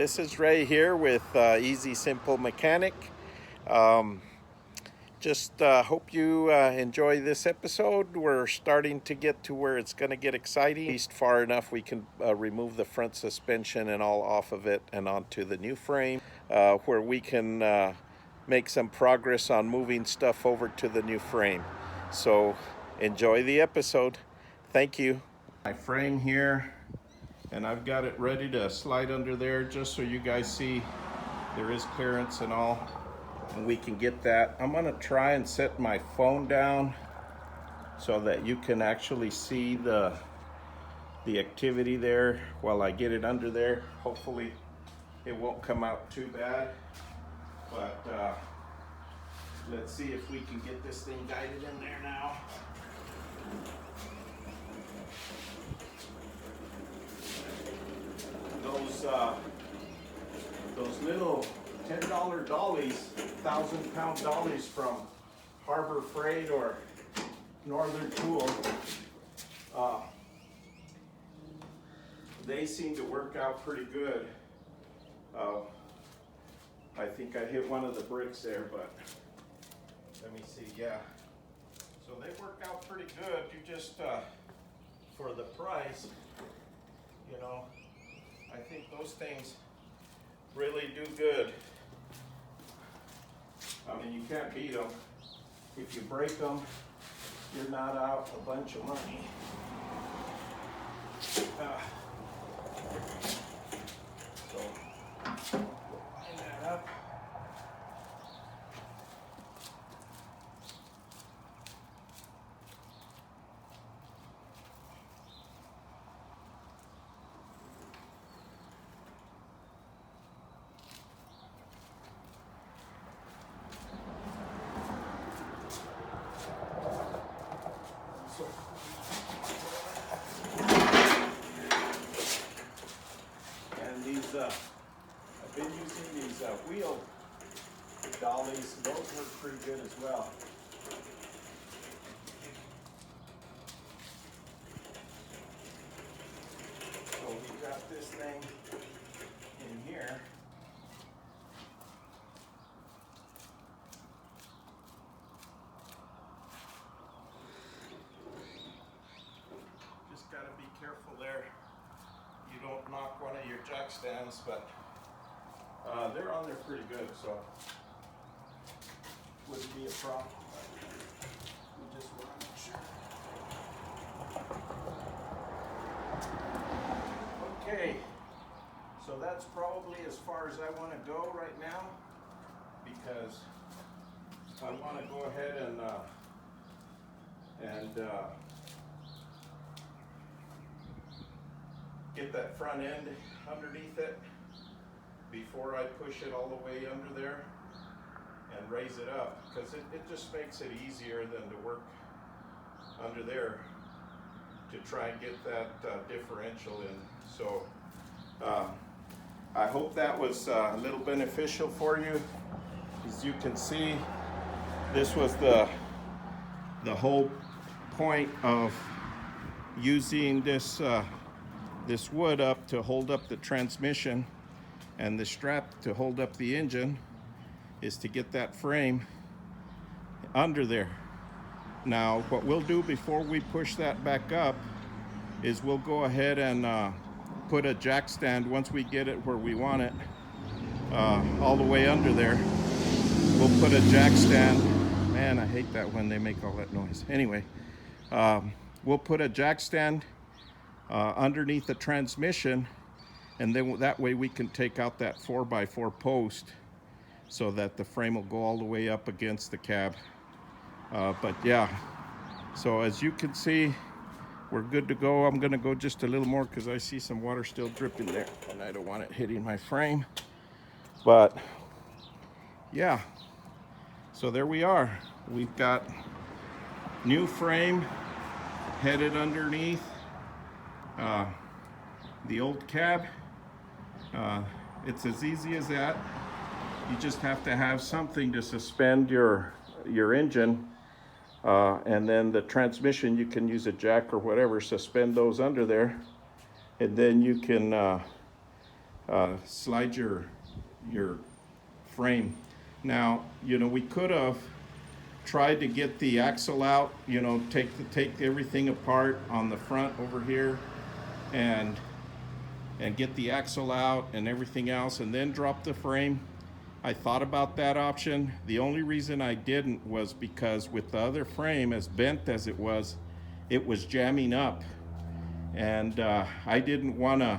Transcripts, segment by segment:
This is Ray here with Easy Simple Mechanic. Just hope you enjoy this episode. We're starting to get to where it's going to get exciting. At least far enough we can remove the front suspension and all off of it and onto the new frame, where we can make some progress on moving stuff over to the new frame. So enjoy the episode. Thank you. My frame here, and I've got it ready to slide under there just so you guys see there is clearance and all, and we can get that. I'm gonna try and set my phone down so that you can actually see the activity there while I get it under there. Hopefully it won't come out too bad, but let's see if we can get this thing guided in there now. Those little $10 dollies, 1,000-pound dollies from Harbor Freight or Northern Tool, they seem to work out pretty good. I think I hit one of the bricks there, but let me see. Yeah, so they work out pretty good. You just for the price, you know, I think those things really do good. I mean, you can't beat them. If you break them, you're not out a bunch of money. So line that up. And these, I've been using these wheel dollies. Those work pretty good as well. So we got this thing in here. Just got to be careful there. You don't knock one of your jack stands, but they're on there pretty good, so wouldn't be a problem. We just want to make sure. Okay, so that's probably as far as I want to go right now, because I want to go ahead and get that front end underneath it before I push it all the way under there and raise it up, because it just makes it easier than to work under there to try and get that differential in. So I hope that was a little beneficial for you. As you can see, this was the whole point of using this this wood up to hold up the transmission and the strap to hold up the engine, is to get that frame under there. Now what we'll do before we push that back up is we'll go ahead and put a jack stand, once we get it where we want it, all the way under there. We'll put a jack stand. Man, I hate that when they make all that noise. Anyway, we'll put a jack stand underneath the transmission, and then that way we can take out that 4x4 post so that the frame will go all the way up against the cab. But yeah, so as you can see, we're good to go. I'm gonna go just a little more because I see some water still dripping there and I don't want it hitting my frame. But yeah, so there we are. We've got new frame headed underneath the old cab. It's as easy as that. You just have to have something to suspend your engine, and then the transmission, you can use a jack or whatever, suspend those under there, and then you can slide your frame. Now, you know, we could have tried to get the axle out, you know, take everything apart on the front over here and get the axle out and everything else and then drop the frame. I thought about that option. The only reason I didn't was because with the other frame, as bent as it was jamming up, and I didn't want to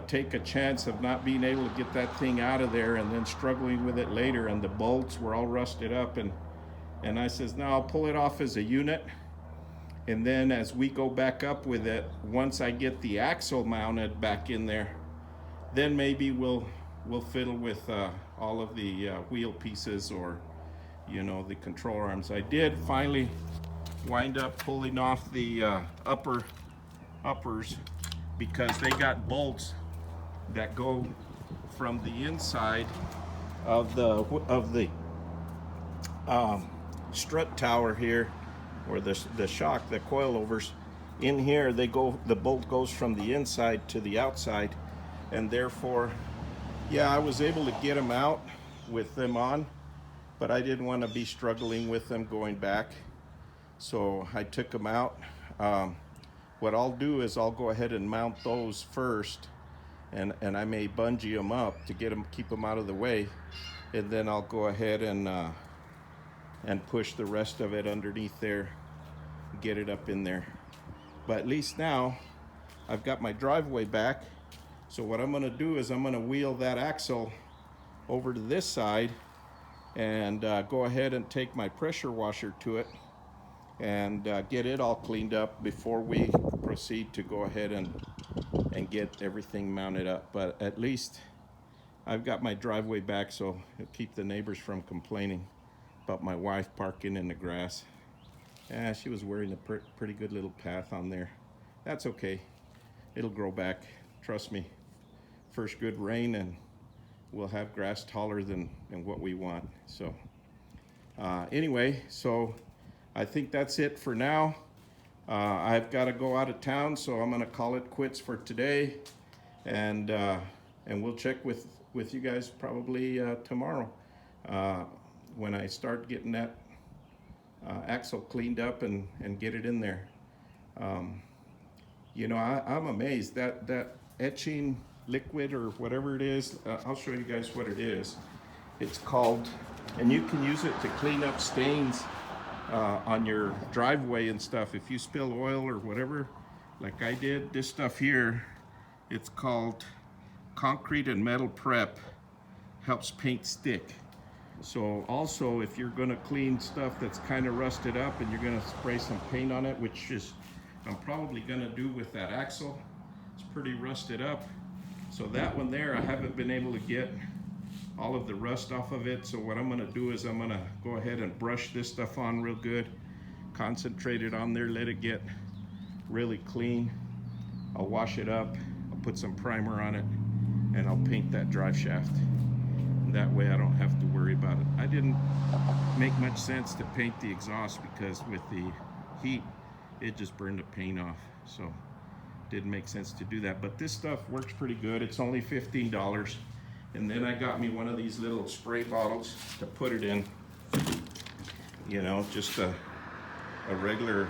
take a chance of not being able to get that thing out of there and then struggling with it later, and the bolts were all rusted up, and I says, no, I'll pull it off as a unit, and then as we go back up with it, once I get the axle mounted back in there, then maybe we'll fiddle with all of the wheel pieces, or, you know, the control arms. I did finally wind up pulling off the uppers, because they got bolts that go from the inside of the strut tower here, or the shock, the coilovers in here. The bolt goes from the inside to the outside, and therefore, yeah, I was able to get them out with them on, but I didn't want to be struggling with them going back, so I took them out. What I'll do is I'll go ahead and mount those first, and I may bungee them up to keep them out of the way, and then I'll go ahead and push the rest of it underneath there, get it up in there. But at least now I've got my driveway back. So what I'm going to do is I'm going to wheel that axle over to this side and go ahead and take my pressure washer to it and get it all cleaned up before we proceed to go ahead and get everything mounted up. But at least I've got my driveway back, so it'll keep the neighbors from complaining about my wife parking in the grass. She was wearing a pretty good little path on there. That's okay. It'll grow back. Trust me. First good rain and we'll have grass taller than what we want. So anyway, so I think that's it for now. I've got to go out of town, so I'm going to call it quits for today, and we'll check with you guys probably tomorrow when I start getting that axle cleaned up and get it in there. You know, I'm amazed that etching liquid or whatever it is. I'll show you guys what it is. It's called, and you can use it to clean up stains on your driveway and stuff. If you spill oil or whatever, like I did, this stuff here, it's called Concrete and Metal Prep. Helps paint stick. So also, if you're going to clean stuff that's kind of rusted up and you're going to spray some paint on it, which is I'm probably going to do with that axle. It's pretty rusted up. So that one there, I haven't been able to get all of the rust off of it. So what I'm going to do is I'm going to go ahead and brush this stuff on real good, concentrate it on there, let it get really clean. I'll wash it up, I'll put some primer on it, and I'll paint that drive shaft. That way I don't have to worry about it. I didn't make much sense to paint the exhaust because with the heat, it just burned the paint off. So didn't make sense to do that. But this stuff works pretty good. It's only $15. And then I got me one of these little spray bottles to put it in. You know, just a regular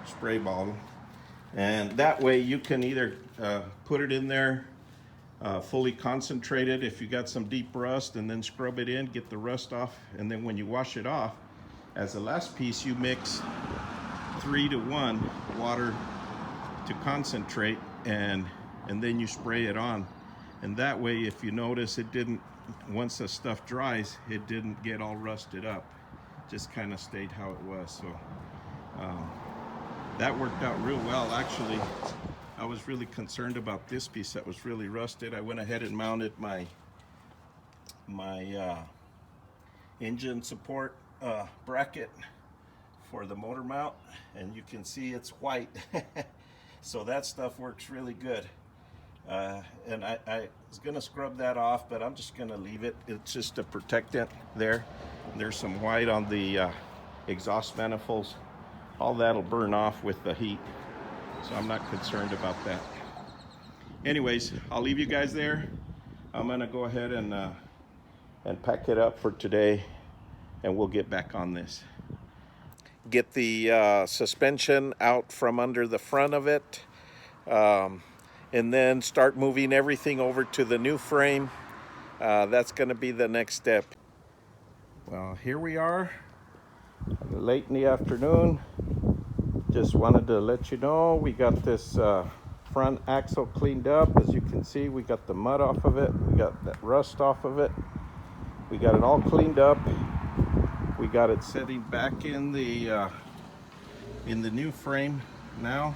spray bottle. And that way you can either put it in there fully concentrated if you got some deep rust, and then scrub it in, get the rust off, and then when you wash it off, as the last piece, you mix 3-to-1 water to concentrate, and then you spray it on. And that way, if you notice, it didn't, once the stuff dries, it didn't get all rusted up. Just kind of stayed how it was. So that worked out real well. Actually, I was really concerned about this piece that was really rusted. I went ahead and mounted my engine support bracket for the motor mount, and you can see it's white. So that stuff works really good. And I was gonna scrub that off, but I'm just gonna leave it. It's just a protectant there. There's some white on the exhaust manifolds. All that'll burn off with the heat, so I'm not concerned about that. anyways, I'll leave you guys there. I'm gonna go ahead and pack it up for today, and we'll get back on this. Get the suspension out from under the front of it, and then start moving everything over to the new frame. That's going to be the next step. Well, here we are, late in the afternoon. Just wanted to let you know we got this front axle cleaned up. As you can see, we got the mud off of it, we got that rust off of it, we got it all cleaned up. We got it sitting back in the new frame now.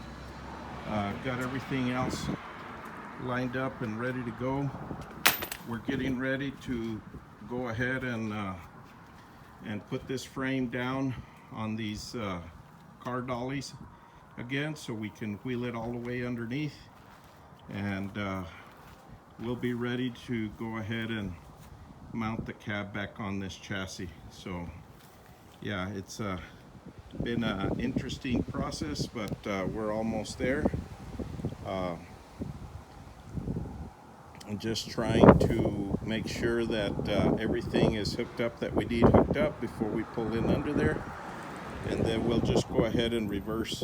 Got everything else lined up and ready to go. We're getting ready to go ahead and put this frame down on these car dollies again, so we can wheel it all the way underneath, and we'll be ready to go ahead and mount the cab back on this chassis. So yeah, it's been an interesting process, but we're almost there. I'm just trying to make sure that everything is hooked up that we need hooked up before we pull in under there, and then we'll just go ahead and reverse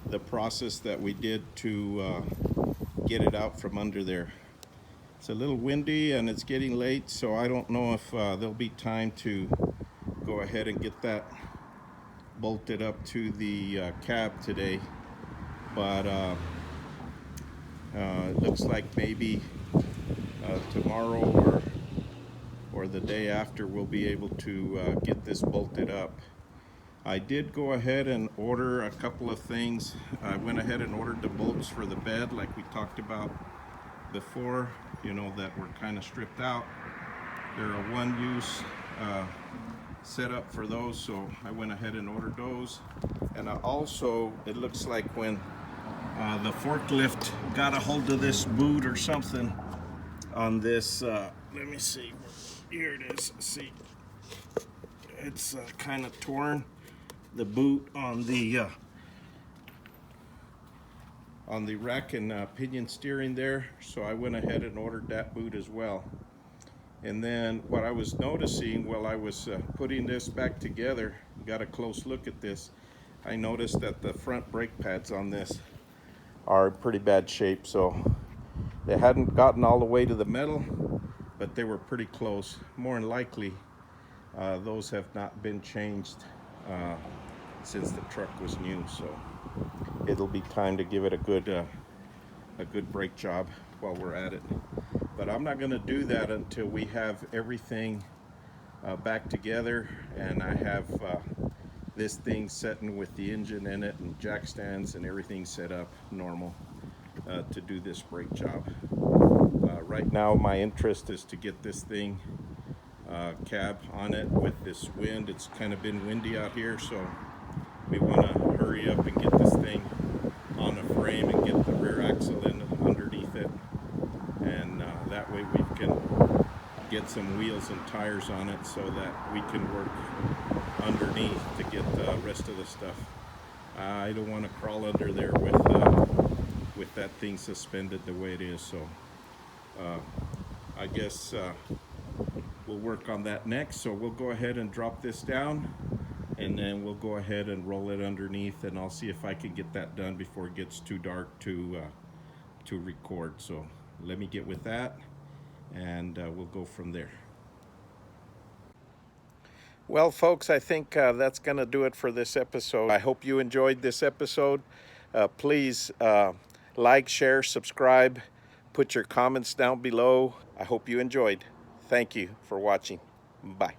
the process that we did to get it out from under there. It's a little windy and it's getting late, so I don't know if there'll be time to go ahead and get that bolted up to the cab today, but it looks like maybe tomorrow or the day after we'll be able to get this bolted up. I did go ahead and order a couple of things. I went ahead and ordered the bolts for the bed like we talked about before, you know, that were kind of stripped out. They're a one-use setup for those, so I went ahead and ordered those. And I also, it looks like when the forklift got a hold of this boot or something on this, let me see, here it is. See, it's kind of torn, the boot on the rack and pinion steering there, so I went ahead and ordered that boot as well. And then what I was noticing while I was putting this back together, got a close look at this, I noticed that the front brake pads on this are in pretty bad shape. So they hadn't gotten all the way to the metal, but they were pretty close. More than likely, those have not been changed since the truck was new. So it'll be time to give it a good brake job while we're at it. But I'm not going to do that until we have everything back together and I have this thing setting with the engine in it and jack stands and everything set up normal to do this brake job. Right now my interest is to get this thing cab on it with this wind. It's kind of been windy out here, so we want to hurry up and get this thing on a frame and get the rear axle in underneath it, and that way we can get some wheels and tires on it so that we can work underneath to get the rest of the stuff. I don't want to crawl under there with that thing suspended the way it is, so I guess we'll work on that next. So we'll go ahead and drop this down, and then we'll go ahead and roll it underneath, and I'll see if I can get that done before it gets too dark to record. So let me get with that, and we'll go from there. Well, folks, I think that's going to do it for this episode. I hope you enjoyed this episode. Please like, share, subscribe, put your comments down below. I hope you enjoyed. Thank you for watching. Bye.